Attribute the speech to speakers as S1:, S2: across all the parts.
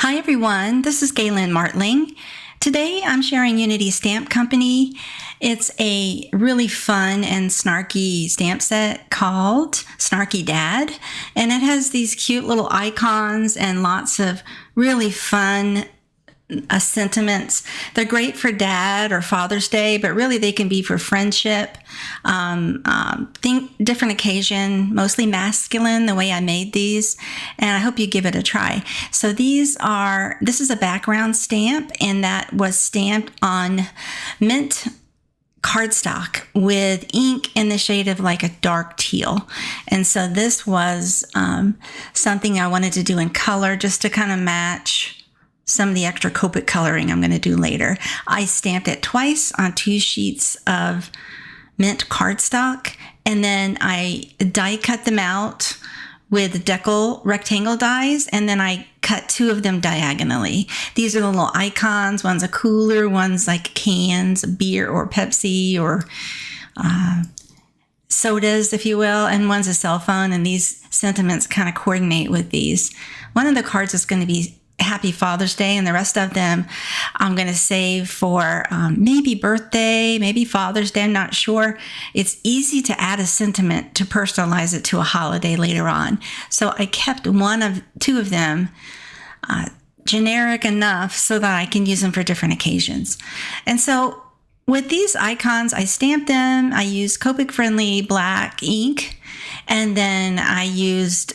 S1: Hi everyone, this is Galen Martling. Today I'm sharing Unity Stamp Company. It's a really fun and snarky stamp set called Snarky Dad, and it has these cute little icons and lots of really fun sentiments. They're great for Dad or Father's Day, but really they can be for friendship, different occasion, mostly masculine, the way I made these, and I hope you give it a try. So this is a background stamp, and that was stamped on mint cardstock with ink in the shade of like a dark teal. And so this was something I wanted to do in color just to kind of match some of the extra Copic coloring I'm going to do later. I stamped it twice on 2 sheets of mint cardstock, and then I die cut them out with decal rectangle dies, and then I cut 2 of them diagonally. These are the little icons. One's a cooler, one's like cans, beer or Pepsi or sodas, if you will, and one's a cell phone, and these sentiments kind of coordinate with these. One of the cards is going to be Happy Father's Day, and the rest of them I'm going to save for maybe birthday, maybe Father's Day, I'm not sure. It's easy to add a sentiment to personalize it to a holiday later on. So I kept 2 of them generic enough so that I can use them for different occasions. And so with these icons, I stamped them. I used Copic friendly black ink, and then I used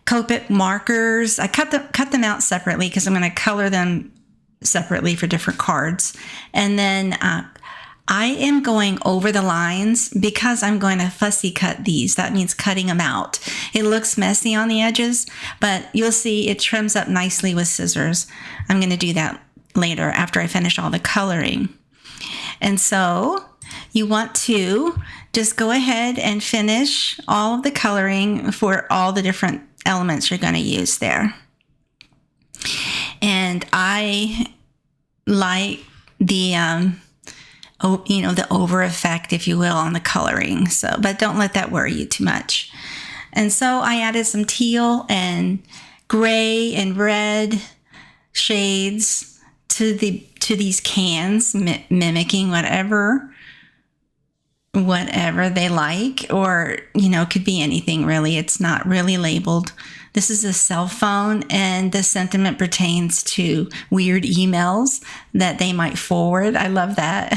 S1: Copic markers. I cut them out separately because I'm going to color them separately for different cards. And then I am going over the lines because I'm going to fussy cut these. That means cutting them out. It looks messy on the edges, but you'll see it trims up nicely with scissors. I'm going to do that later after I finish all the coloring. And so you want to just go ahead and finish all of the coloring for all the different elements you're going to use there. And I like the the over effect, if you will, on the coloring. So, but don't let that worry you too much. And so I added some teal and gray and red shades to these cans, mimicking whatever they like, or could be anything really. It's not really labeled. This is a cell phone, and the sentiment pertains to weird emails that they might forward. I love that.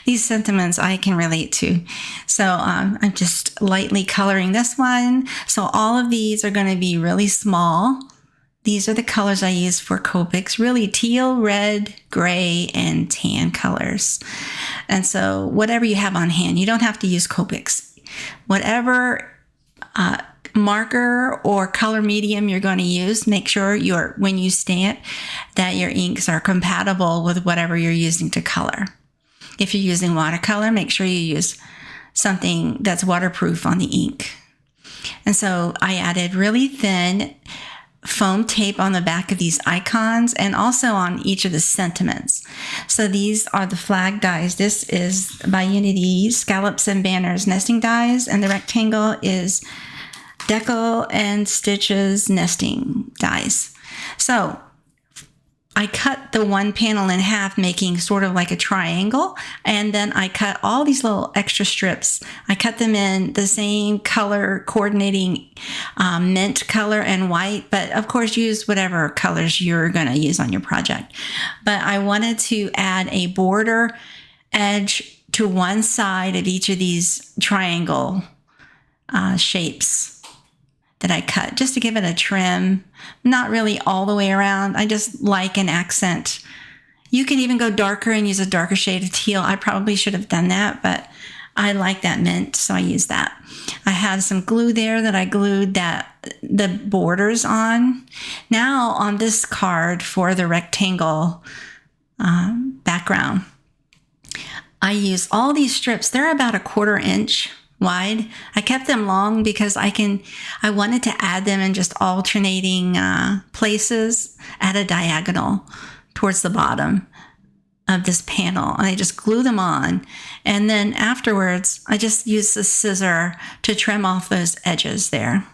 S1: These sentiments I can relate to. So I'm just lightly coloring this one. So all of these are going to be really small. These are the colors I use for Copics, really teal, red, gray, and tan colors. And so whatever you have on hand, you don't have to use Copics. Whatever marker or color medium you're going to use, make sure when you stamp that your inks are compatible with whatever you're using to color. If you're using watercolor, make sure you use something that's waterproof on the ink. And so I added really thin foam tape on the back of these icons and also on each of the sentiments. So these are the flag dies. This is by Unity Scallops and Banners Nesting Dies, and the rectangle is Decal and Stitches Nesting Dies. So I cut the one panel in half, making sort of like a triangle, and then I cut all these little extra strips. I cut them in the same color, coordinating mint color and white, but of course use whatever colors you're going to use on your project. But I wanted to add a border edge to one side of each of these triangle shapes that I cut, just to give it a trim, not really all the way around. I just like an accent. You can even go darker and use a darker shade of teal. I probably should have done that, but I like that mint, so I use that. I have some glue there that I glued the borders on. Now on this card for the rectangle background, I use all these strips. They're about 1/4 inch wide. I kept them long because I wanted to add them in just alternating places at a diagonal towards the bottom of this panel, and I just glue them on. And then afterwards, I just use the scissor to trim off those edges there.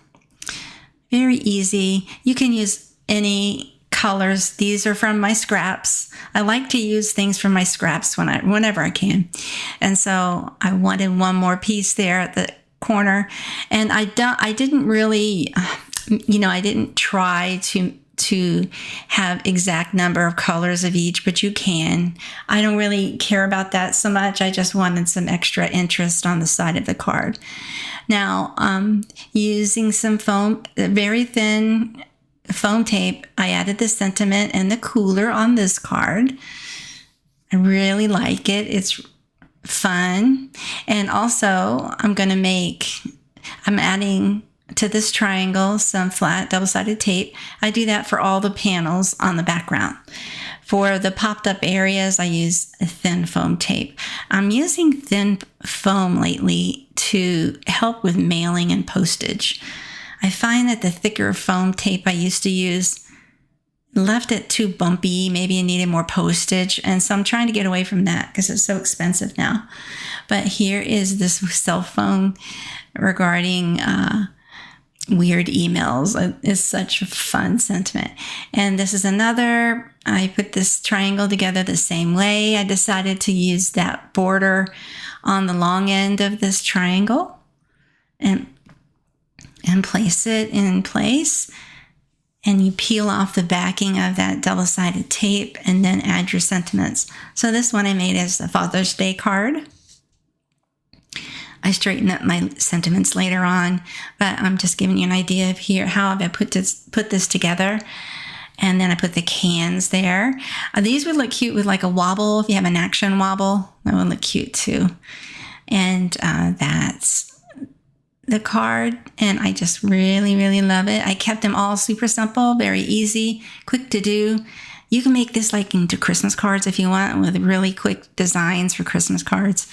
S1: Very easy. You can use any colors. These are from my scraps. I like to use things from my scraps whenever I can. And so I wanted one more piece there at the corner. And I didn't really, I didn't try to have exact number of colors of each, but you can. I don't really care about that so much. I just wanted some extra interest on the side of the card. Now, using some foam, very thin foam tape, I added the sentiment and the cooler on this card. I really like it. It's fun. And also, I'm adding to this triangle some flat double-sided tape. I do that for all the panels on the background. For the popped up areas, I use a thin foam tape. I'm using thin foam lately to help with mailing and postage. I find that the thicker foam tape I used to use left it too bumpy. Maybe it needed more postage. And so I'm trying to get away from that because it's so expensive now. But here is this cell phone regarding weird emails. It's such a fun sentiment. And this is another, I put this triangle together the same way. I decided to use that border on the long end of this triangle and place it in place. And you peel off the backing of that double-sided tape and then add your sentiments. So this one I made as a Father's Day card. I straighten up my sentiments later on, but I'm just giving you an idea of here how I put this together. And then I put the cans there. These would look cute with like a wobble. If you have an action wobble, that would look cute too. And that's the card, and I just really, really love it. I kept them all super simple, very easy, quick to do. You can make this like into Christmas cards if you want, with really quick designs for Christmas cards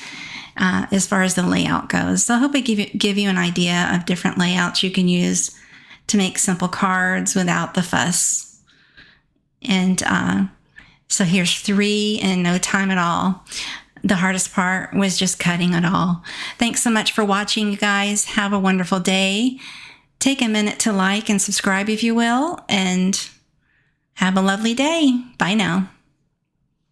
S1: as far as the layout goes. So I hope I give you an idea of different layouts you can use to make simple cards without the fuss. And so here's 3 in no time at all. The hardest part was just cutting it all. Thanks so much for watching, you guys. Have a wonderful day. Take a minute to like and subscribe if you will, and have a lovely day. Bye now.